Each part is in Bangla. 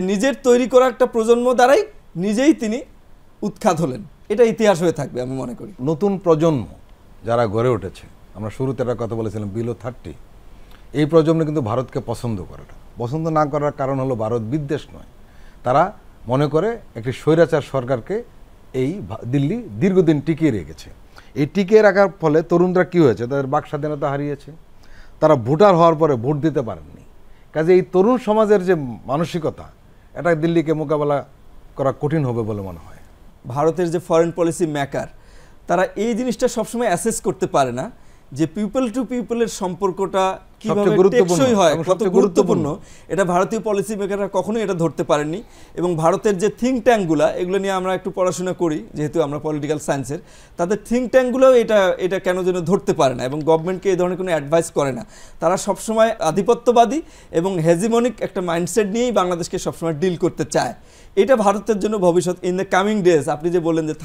নিজের তৈরি করা একটা প্রজন্ম দ্বারাই নিজেই তিনি উৎখাত হলেন। এটা ইতিহাস হয়ে থাকবে আমি মনে করি। নতুন প্রজন্ম যারা গড়ে উঠেছে, আমরা শুরুতে একটা কথা বলেছিলাম বিলো 30, এই প্রজন্ম কিন্তু ভারতকে পছন্দ করে না। পছন্দ না করার কারণ হলো ভারত বিদ্বেষ নয়, তারা মনে করে একটি স্বৈরাচার সরকারকে এই দিল্লি দীর্ঘদিন টিকিয়ে রেখেছে। এই টিকিয়ে রাখার ফলে তরুণরা কী হয়েছে, তাদের বাক স্বাধীনতা হারিয়েছে, তারা ভোটার হওয়ার পরে ভোট দিতে পারেননি। কাজে এই তরুণ সমাজের যে মানসিকতা, এটা দিল্লিকে মোকাবেলা করা কঠিন হবে বলে মনে হয়। ভারতের যে ফরেন পলিসি মেকার, তারা এই জিনিসটা সবসময় অ্যাসেস করতে পারে না যে পিপল টু পিপলের সম্পর্কটা কিভাবে টেকসই হয়, কত গুরুত্বপূর্ণ, এটা ভারতীয় পলিসি মেকাররা কখনোই এটা ধরতে পারেননি। এবং ভারতের যে থিঙ্ক ট্যাঙ্কগুলো, এগুলো নিয়ে আমরা একটু পড়াশোনা করি যেহেতু আমরা পলিটিক্যাল সায়েন্সের, তাদের থিঙ্ক ট্যাঙ্কগুলোও এটা কেন যেন ধরতে পারে না এবং গভর্নমেন্টকে এই ধরনের কোনো অ্যাডভাইস করে না। তারা সবসময় আধিপত্যবাদী এবং হেজিমনিক একটা মাইন্ডসেট নিয়েই বাংলাদেশকে সবসময় ডিল করতে চায়। এটা ভারতের জন্য ভবিষ্যৎ ইন দ্য কামিং ডেজ। আপনি যে বললেন যে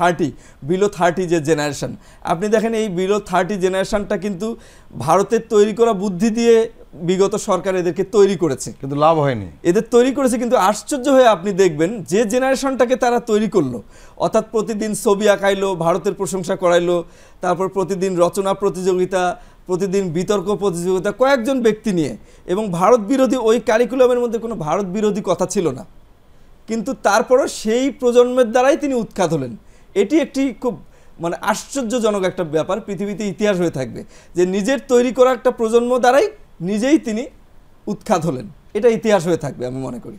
বিলো 30 যে জেনারেশন, আপনি দেখেন এই বিলো 30 জেনারেশনটা কিন্তু ভারতের তৈরি করা বুদ্ধি দিয়ে বিগত সরকার এদেরকে তৈরি করেছে, কিন্তু লাভ হয়নি। এদের তৈরি করেছে, কিন্তু আশ্চর্য হয়ে আপনি দেখবেন যে জেনারেশনটাকে তারা তৈরি করলো, অর্থাৎ প্রতিদিন ছবি আঁকাইলো, ভারতের প্রশংসা করাইলো, তারপর প্রতিদিন রচনা প্রতিযোগিতা, প্রতিদিন বিতর্ক প্রতিযোগিতা, কয়েকজন ব্যক্তি নিয়ে, এবং ভারত বিরোধী ওই কারিকুলামের মধ্যে কোনো ভারত বিরোধী কথা ছিল না, কিন্তু তারপরও সেই প্রজন্মের দ্বারাই তিনি উৎখাত হলেন। এটি একটি খুব আশ্চর্যজনক একটা ব্যাপার, পৃথিবীতে ইতিহাস হয়ে থাকবে যে নিজের তৈরি করা একটা প্রজন্ম দ্বারাই নিজেই তিনি উৎখাত হলেন। এটা ইতিহাস হয়ে থাকবে আমি মনে করি।